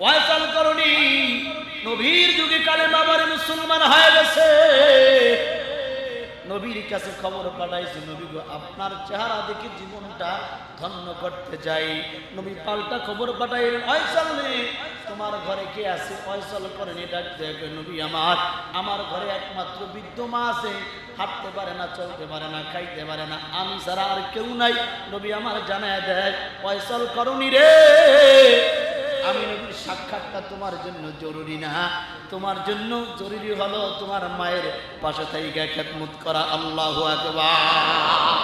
ওয়াইসাল করনি নবীর যুগে কালেমা পড়ে মুসলমান হয়ে গেছে। নবীর কাছে খবর পাঠাইছে, নবী গো আপনার চেহারা দেখে জীবনটা ধন্য করতে চাই। নবী পাল্টা খবর পাঠাইলেন, ওয়াইসাল তোমার ঘরে কে আছে? ওয়াইসাল করেনি ডাক দেখে, নবী আমার ঘরে একমাত্র বৃদ্ধ মা আছে, হাঁটতে পারে না, চলতে পারে না, খাইতে পারে না, আমি ছাড়া আর কেউ নাই। নবী আমার জানায় দেয়, ওয়াইসাল করনি রে, আমি নবীর সাক্ষাৎটা তোমার জন্য জরুরি না, তোমার জন্য জরুরি হলো তোমার মায়ের পাশে থেকে খেদমত করা। আল্লাহু আকবার।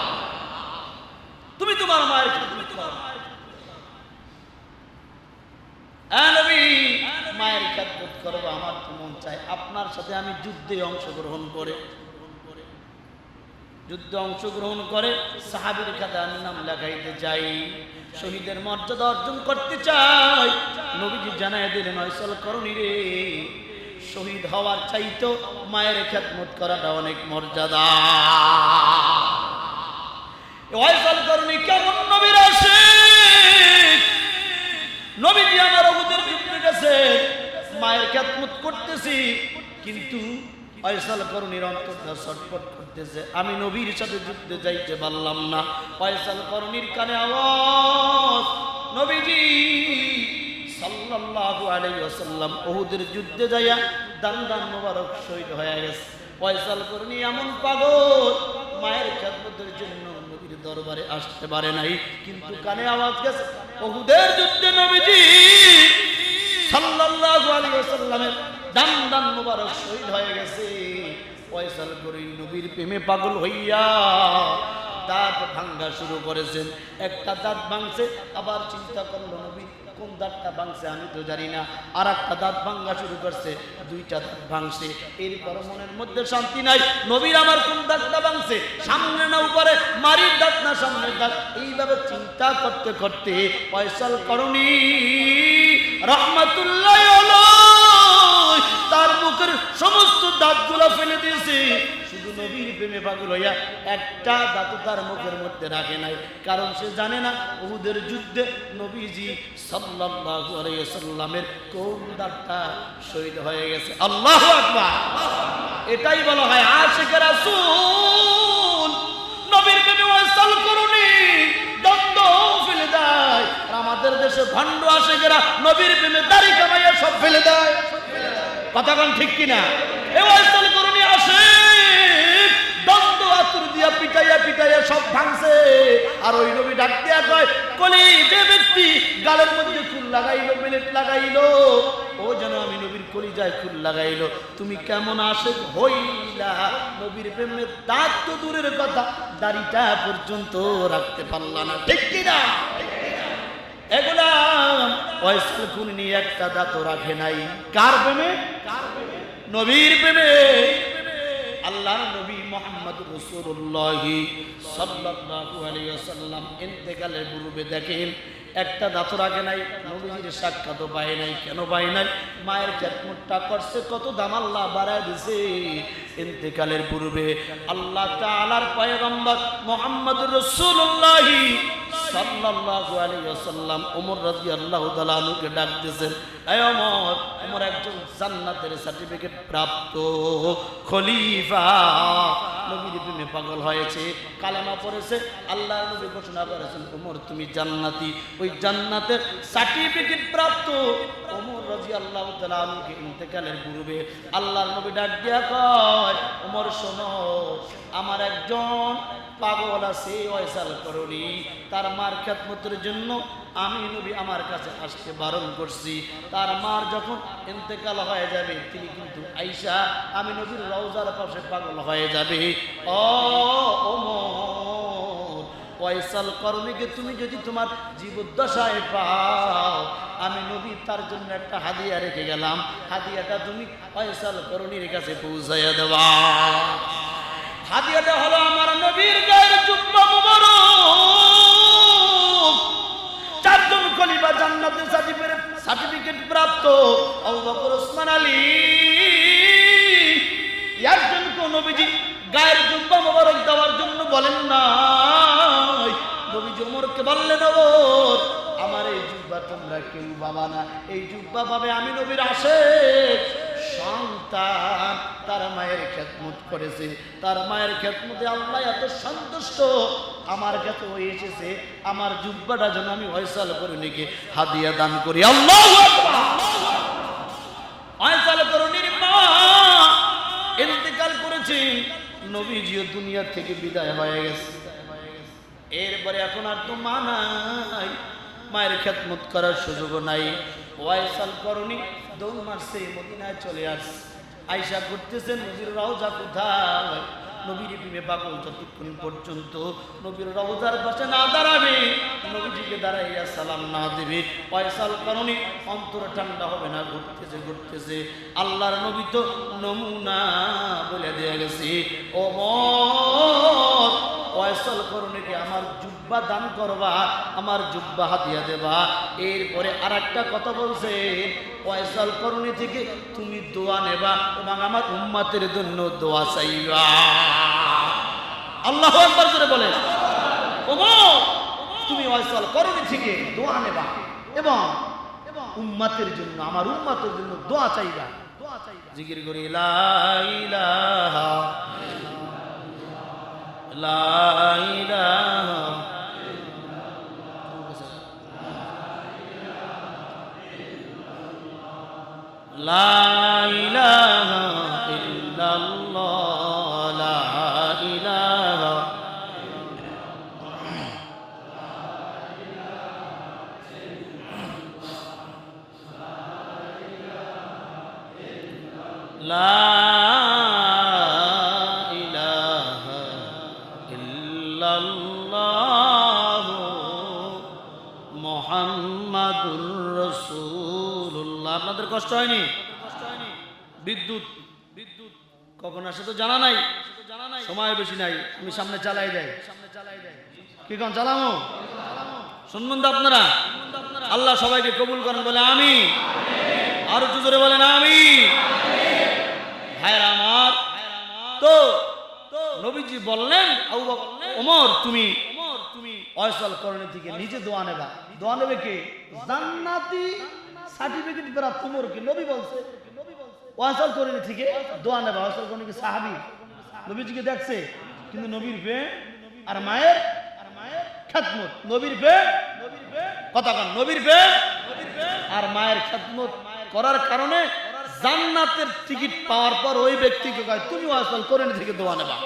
তুমি তোমার মায়ের খেদমত করো। নবী মায়ের খেদমত করবো, আমার তো মন চায় আপনার সাথে আমি যুদ্ধে অংশগ্রহণ করে সাহাবীর খাতায় আমি নাম লেখাইতে চাই, শহীদের মর্যাদা অর্জন করতে চাই। নবীজি জানায় দিলেন, ওয়াইসাল করনি রে, শহীদ হওয়ার চাইতো মায়ের খেদমত করাটা অনেক মর্যাদা। ওয়াইসাল করনি কেমন নবীর আশিক, নবীজি আমার উহুদের যুদ্ধে গেছে, মায়ের খেদমত করতেছি, কিন্তু ওয়াইসাল করনির অন্তরটা ছটফট করতেছে, আমি নবীর সাথে যুদ্ধে যাইতে পারলাম না। ওয়াইসাল করনির কানে আওয়াজ, নবীজি সাল্লাল্লাহু আলাইহি ওয়াসাল্লাম উহুদের যুদ্ধে যাইয়া দান মোবারক শহীদ হয়ে গেছে। ওয়াইসাল করনি এমন পাগল, মায়ের খেদমতের জন্য নবীর দরবারে আসতে পারে নাই, কিন্তু কানে আওয়াজ গেছে উহুদের যুদ্ধে নবীজি সাল্লাল্লাহু আলাইহি ওয়াসাল্লামের দান মোবারক শহীদ হয়ে গেছে। ওয়াইসাল করনি নবীর প্রেমে পাগল হইয়া দাঁত ভাঙ্গা শুরু করেছেন। একটা দাঁত ভাঙছে, আবার চিন্তা করলো নবী কোন দাঁতটা ভাঙছে আমি তো জানি না, আর একটা দাঁত ভাঙ্গা শুরু করছে, দুইটা দাঁত ভাঙছে, এরপর মনের মধ্যে শান্তি নাই, নবীর আমার কোন দাঁতটা ভাঙছে, সামনে না উপরে, মারির দাঁত না সামনের দাঁত, এইভাবে চিন্তা করতে করতে ওয়াইসাল করনি রাহমাতুল্লাহ আলাইহি তার মুখের সমস্ত দাঁতগুলো ফেলে দিয়েছে, শুধু নবীর প্রেমে পাগল হইয়া একটা দাঁত তার মুখের মধ্যে রাখে নাই, কারণ সে জানে না উহুদের যুদ্ধে নবীজি সাল্লাল্লাহু আলাইহি ওয়াসাল্লামের কোন দাঁতটা শহীদ হয়ে গেছে। আল্লাহু আকবার। এটাই বলা হয় আশিক রাসূল। নবীর প্রেমে ওয়াসাল করুনি দ্বন্দ্ব ফেলে দেয়, আর আমাদের দেশে ভণ্ড আশিকরা নবীর প্রেমে দাড়ি কামাইয়া সব ফেলে দেয়। কথা কোন ঠিক কিনা? এই ওয়াসাল করুনি আশিক দ্বন্দ্ব আতুর দিয়া পিটাইয়া সব ভাঙছে, আর ওই নবী ডাক দিয়া কয়, কলি যে ব্যক্তি গালের মধ্যে ফুল লাগাইলো, বেলেট লাগাইলো, ও যেন আমি নবীর কলিজায় ফুল লাগাইলো, তুমি কেমন আশিক হইলা, নবীর প্রেমে দাঁত তো দূরের কথা, দাড়িটা পর্যন্ত রাখতে পারলা না। ঠিক কিনা? এগুলা ওয়াইসাল করনি একটা দাঁত রাখে নাই। কার প্রেমে? নবীর প্রেমে। আল্লাহর নবী মুহাম্মদ রাসূলুল্লাহ সাল্লাল্লাহু আলাইহি ওয়াসাল্লাম ইন্তেকালের পূর্বে দেখেন একটা দাঁত রাখে নাই, নবীজির সাক্ষাৎও পায় নাই। কেন পায় নাই? মায়ের খেদমতটা করছে, কত দাম আল্লাহ বাড়ায় দিছে। ইন্তেকালের পূর্বে আল্লাহ তাআলার পয়গম্বর মুহাম্মদ রাসূলুল্লাহ সাল্লাল্লাহু আলাইহি ওয়াসাল্লাম ওমর রাদিয়াল্লাহু তাআলা আনহুকে ডাক দিয়েছেন, এই ওমর, ওমর একজন জান্নাতের সার্টিফিকেট প্রাপ্ত খলিফা, নবীর প্রেমে পাগল হয়েছে, কালেমা পড়েছে, আল্লাহর নবী ঘোষণা করেছেন ওমর তুমি জান্নাতি। ওই জান্নাতের সার্টিফিকেট প্রাপ্ত ওমর রাদিয়াল্লাহু তাআলা আনহুকে ইন্তেকালের পূর্বে আল্লাহর নবী ডাক দিয়া কয়, ওমর শোনো, আমার একজন পাগল আছে ওয়াইসাল করনি, তার মার খেদমতের জন্য আমি নবী আমার কাছে আসতে বারণ করছি, তার মার যখন ইন্তেকাল হয়ে যাবে তিনি কিন্তু আইসা আমি নবীর রওজার পাশে পাগল হয়ে যাবে। ও ওমর, ওয়াইসাল করনিকে তুমি যদি তোমার জীবদ্দশায় পাও, আমি নবী তার জন্য একটা হাদিয়া রেখে গেলাম, হাদিয়াটা তুমি ওয়াইসাল করনির কাছে পৌঁছাইয়া দেবা। হাদিয়াটা হলো আমার নবীর গায়ের জুব্বা মুবারক। চারজন খলিফা জান্নাতের সার্টিফিকেট প্রাপ্ত আবু বকর, ওসমান, আলী, একজন কোন নবীজি গায়ের জুব্বা মুবারক দেওয়ার জন্য বলেন না, নবীজি ওমরকে বললেন, ওমর আমার এই জুব্বা তোমরা কেউ পাবা না। এই জুব্বা পাবে আমি নবীর আশিক সন্তান, তার মায়ের খেদমত করেছে, তার মায়ের খেদমতে আল্লাহ এত সন্তুষ্ট, আমার কাছে হয়ে এসেছে আমার জুব্বাটা যেন আমি ফয়সাল করুণীকে হাদিয়া দান করি। আল্লাহু আকবার। ফয়সাল করুণীর মা ইন্তেকাল করেছেন, নবীজিও দুনিয়া থেকে বিদায় হয়ে গেছে। এরপরে এখন আর তো মা নাই, মায়ের খেদমত করার সুযোগ নাই। ফয়সাল করুণী দৌড় মারছে, মদিনায় চলে আসছে। আয়েশা করতেছেন নবীর রওজা কোথায়? নবীর প্রেমে পাগল যতক্ষণ পর্যন্ত নবীর রওজার পাশে না দাঁড়াবে, নবীজিকে দাঁড়াইয়া সালাম না দেবে, ফয়সাল করুণী অন্তর ঠান্ডা হবে না। ঘুরতেছে ঘুরতেছে, আল্লাহর নবী তো নমুনা বলে দেয়া গেছে, ও মত ফয়সাল করুণীকে আমার জুব্বা দান করবা, আমার জুব্বা হাদিয়া দেবা। এরপরে আর একটা কথা বলছে, ফয়সাল করুণী থেকে তুমি দোয়া নেবা এবং আমার উম্মতের জন্য দোয়া চাইবা। আল্লাহু আকবার করে বলে, ওমর তুমি ফয়সাল করুণী থেকে দোয়া নেবা এবং উম্মতের জন্য, আমার উম্মতের জন্য দোয়া চাইবা। জিকির করি লা ইলাহা লা ইলাহা লা ইলাহা ইল্লাল্লাহ লা ইলাহা লা ইলাহা ইল্লাল্লাহ মুহাম্মাদুর রাসূলুল্লাহ। আপনাদের কষ্ট হয়নি? বিদ্যুৎ কখন আসে তো জানা নাই, সময় বেশি নাই, আমি সামনে চালাই যাই। কি কোন চালামো? শুনবেন তো আপনারা? আল্লাহ সবাইকে কবুল করেন, বলে আমি। আরো জোরে বলেন আমি। ভাইরা আমার, তো নবীজি বললেন ওমর তুমি ফয়সাল করুণী থেকে নিজে দোয়া নেবা। দোয়া নেবে কে? জান্নাতি সার্টিফিকেট প্রাপ্ত ওমরকে নবী বলছে ফয়সাল করুণী থেকে দোয়া নেবা। ফয়সাল করুণী কি সাহাবী? নবীজিকে দেখছে, কিন্তু নবীর বে আর মায়ের খেদমত, নবীর বে কথা কান, নবীর বে আর মায়ের খেদমত করার কারণে জান্নাতের টিকিট পাওয়ার পর ওই ব্যক্তিকে কয় তুমি ফয়সাল করুণী থেকে দোয়া নেবা।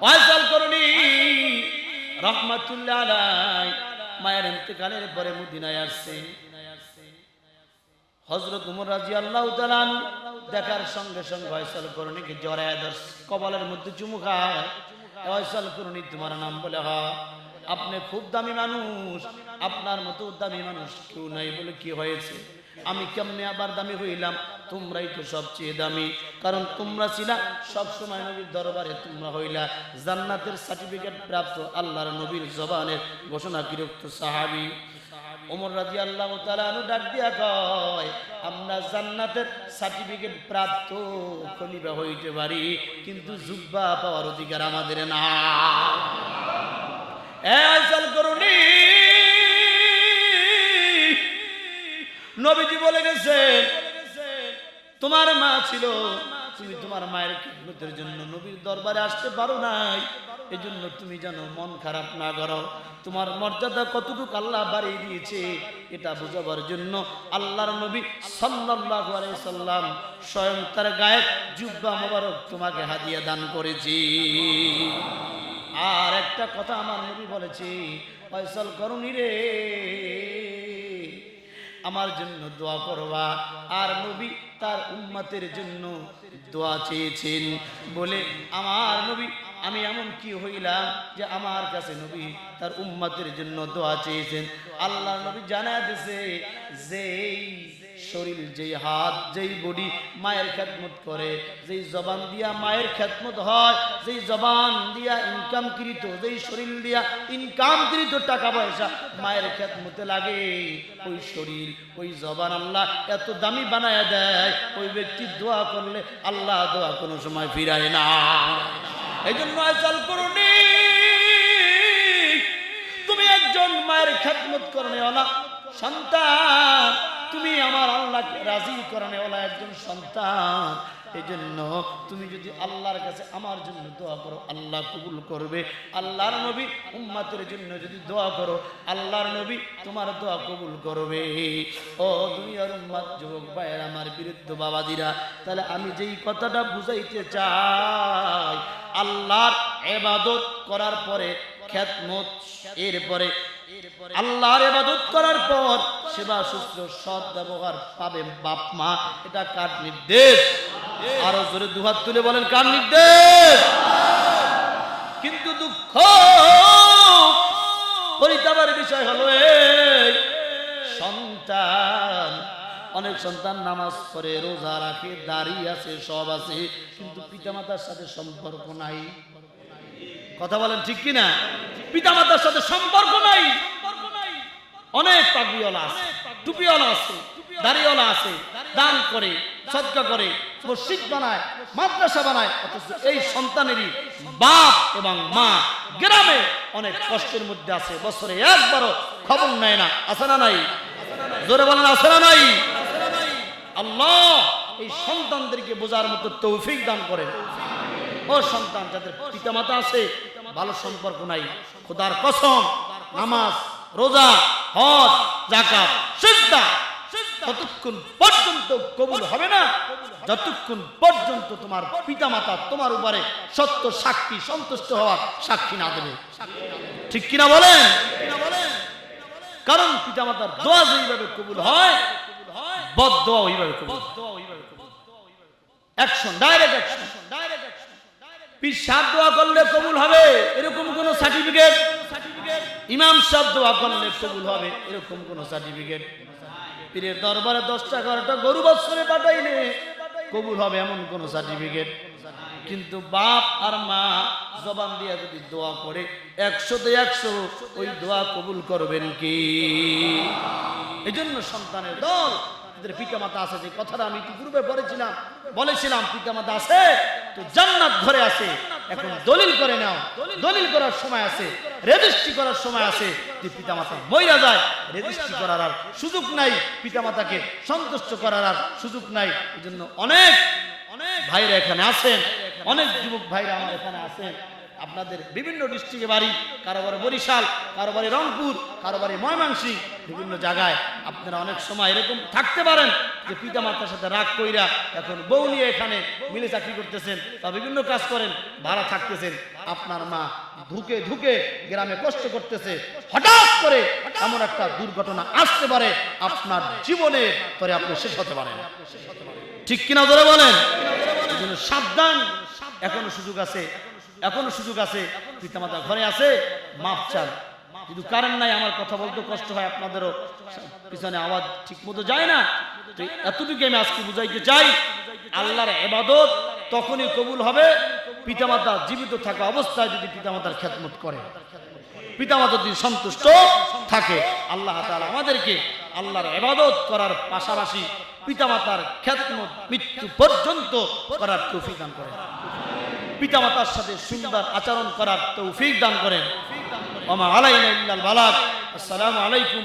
ফয়সাল করুণী রাহমাতুল্লাহ আলাইহি মায়ের ইন্তেকালের পরে মদিনায় আসছে। হযরত ওমর রাদিয়াল্লাহু তাআলা দেখার সঙ্গে সঙ্গে ফয়সাল করুণীকে জড়ায় ধরছে, কপালের মধ্যে চুমু খায়। ফয়সাল করুণী তোমার নাম বলে? হয়। আপনি খুব দামি মানুষ, আপনার মতো দামি মানুষ কেউ নাই। বলে কি হয়েছে? আমি কেমনে আবার দামি হইলাম? তোমরাই তো সবচেয়ে দামি, কারণ তোমরা ছিলা সবসময় নবীর দরবারে, তোমরা হইলা জান্নাতের সার্টিফিকেট প্রাপ্ত আল্লাহর নবীর জবানের ঘোষণাকৃত সাহাবী। ওমর রাদিয়াল্লাহু তাআলা আনহু ডাক দিয়া কয়, আমরা জান্নাতের সার্টিফিকেট প্রাপ্ত খলিফা হইতে পারি, কিন্তু জুব্বা পাওয়ার অধিকার আমাদের না। ফয়সাল করুণী নবীজি বলে গেছে, তোমার মা ছিল, তুমি তোমার মায়ের খেদমতের জন্য নবীর দরবারে আসতে পারো নাই, এজন্য তুমি জানো মন খারাপ না করো। তোমার মর্যাদা কতটুকু আল্লাহ বাড়িয়ে দিয়েছে এটা বোঝাবার জন্য আল্লাহর নবী সাল্লাল্লাহু আলাইহি সাল্লাম স্বয়ং তার গায়ে জুব্বা মোবারক তোমাকে হাদিয়া দান করেছি। আর একটা কথা আমার নবী বলেছে, ফয়সাল করুণী রে আমার জন্য দোয়া করবা। আর নবী তার উম্মতের জন্য দোয়া চেয়েছেন বলে আমার নবী, আমি এমন কি হইলাম যে আমার কাছে নবী তার উম্মতের জন্য দোয়া চেয়েছেন। আল্লাহ নবী জানায় দিয়েছে, যেই শরীর, যেই হাত, যেই বডি মায়ের খেদমত করে, যেই জবান দিয়া মায়ের খেদমত হয়, যেই জবান দিয়া ইনকামকৃত, যেই শরীর দিয়া ইনকামকৃত টাকা পয়সা মায়ের খেদমতে লাগে, ওই শরীর, ওই জবান আল্লাহ এত দামি বানায় দেয়, ওই ব্যক্তি দোয়া করলে আল্লাহ দোয়া কোনো সময় ফিরায় না। এই জন্য ফয়সাল করুণী তুমি একজন মায়ের খেদমত করনেওয়ালা সন্তান, তুমি আমার আল্লাহকে রাজি করনেওয়ালা একজন সন্তান। এই জন্য তুমি যদি আল্লাহর কাছে আমার জন্য দোয়া করো, আল্লাহ কবুল করবে। আল্লাহর নবী উম্মতের জন্য যদি দোয়া করো, আল্লাহর নবী তোমার দোয়া কবুল করবে। ও দুনিয়ার উম্মত, যুবক ভাইয়ের আমার বিরুদ্ধ বাবাজিরা, তাহলে আমি যেই কথাটা বুঝাইতে চাই, আল্লাহর ইবাদত করার পরে খেদমত, এরপরে আল্লাহর ইবাদত করার পর সেবা শুশ্রূষা সৎ ব্যবহার পাবে বাপ মা। এটা কার নির্দেশ? আরো জোরে দুহাত তুলে বলেন, কার নির্দেশ? কিন্তু দুঃখ পরিতাপের বিষয় হলো এই সন্তান, অনেক সন্তান নামাজ পড়ে, রোজা রাখে, দাড়ি আছে, সব আছে, কিন্তু পিতামাতার সাথে সম্পর্ক নাই। কথা বলেন ঠিক কিনা? পিতামাতার সাথে সম্পর্ক নাই। অনেক পাগড়িওয়ালা আছে, টুপিওয়ালা আছে, দাড়িওয়ালা আছে, দান করে, সদকা করে, মসজিদ বানায়, মাদ্রাসা বানায়, অথচ এই সন্তানেরই বাপ এবং মা গ্রামে অনেক কষ্টের মধ্যে আছে, বছরে একবারও খবর নেয় না। আছে না নাই? জোরে বলেন, আছে না নাই? আল্লাহ এই সন্তানদেরকে বোঝার মতো তৌফিক দান করেন। ও সন্তান, যাদের পিতামাতা আছে ভালো সম্পর্ক নাই, খোদার কসম, নামাজ, রোজা, হজ, যাকাত, সিজদা ততক্ষণ পর্যন্ত কবুল হবে না যতক্ষণ পর্যন্ত তোমার পিতামাতা তোমার উপরে সত্য সাক্ষী, সন্তুষ্ট হওয়ার সাক্ষী না দেবে। ঠিক কিনা বলেন? কারণ পিতামাতার দোয়া যেইভাবে কবুল হয়, বদদোয়া ওইভাবে কবুল। Action, direct action. পীর সাহেব দোয়া করলে কবুল হবে এরকম কোন সার্টিফিকেট, ইমাম সাহেব দোয়া করলে কবুল হবে এরকম কোন সার্টিফিকেট, পীরের দরবারে 10টা 11টা গরু বৎসরে পাঠাইলে কবুল হবে এমন কোন সার্টিফিকেট। কিন্তু বাপ আর মা জবান দিয়ে যদি দোয়া করে 100তে 100 ওই দোয়া কবুল করবেন কি? এই জন্য সন্তানের দল, যাদের পিতামাতা আছে, যে কথাটা আমি পূর্বে বলেছিলাম পিতামাতা আছে তো জান্নাত ঘরে আছে। এখন দলিল করে নাও, দলিল করার সময় আছে, রেজিস্ট্রি করার সময় আছে। যে পিতামাতা মইরা যায়, রেজিস্ট্রি করার আর সুযোগ নাই, পিতামাতাকে সন্তুষ্ট করার আর সুযোগ নাই। এই জন্য অনেক ভাইরা এখানে আছেন, অনেক যুবক ভাইরা আমার এখানে আছেন, আপনাদের বিভিন্ন ডিস্ট্রিক্টে বাড়ি, কারো বাড়ি বরিশাল, কারো বাড়ি রংপুর, কারো বাড়ি ময়মনসিংহ, বিভিন্ন জায়গায় আপনারা অনেক সময় এরকম থাকতে পারেন যে পিতামাতার সাথে রাগ কইরা এখন বউ নিয়ে এখানে মিলে চাকরি করতেছেন বা বিভিন্ন কাজ করেন, ভাড়া থাকতেছেন। আপনার মা ধুকে ধুকে গ্রামে কষ্ট করতেছে, হঠাৎ করে এমন একটা দুর্ঘটনা আসতে পারে আপনার জীবনে, পরে আপনি শেষ হতে পারেন। ঠিক কিনা ধরে বলেন? এই জন্য সাবধান, এখনো সুযোগ আছে, এখনো সুযোগ আছে। পিতামাতা ঘরে আছে, মাপ চান। কিন্তু কারণ নাই, আমার কথা বলতে কষ্ট হয়, আপনাদেরও পিছনে আওয়াজ ঠিক মতো যায় না। তো এতটুকু আমি আজকে বুঝাইতে চাই, আল্লাহর ইবাদত তখনই কবুল হবে পিতামাতা জীবিত থাকা অবস্থায় যদি পিতামাতার খেদমত করে, পিতামাতা যদি সন্তুষ্ট থাকে। আল্লাহ তাআলা আমাদেরকে আল্লাহর ইবাদত করার পাশাপাশি পিতামাতার খেদমত মৃত্যু পর্যন্ত করার তৌফিক দান করেন, পিতামাতার সাথে সুন্দর আচরণ করার তৌফিক দান করেন। ওয়া মা আলাইনা ইল্লাল বালাগ। আসসালামু আলাইকুম।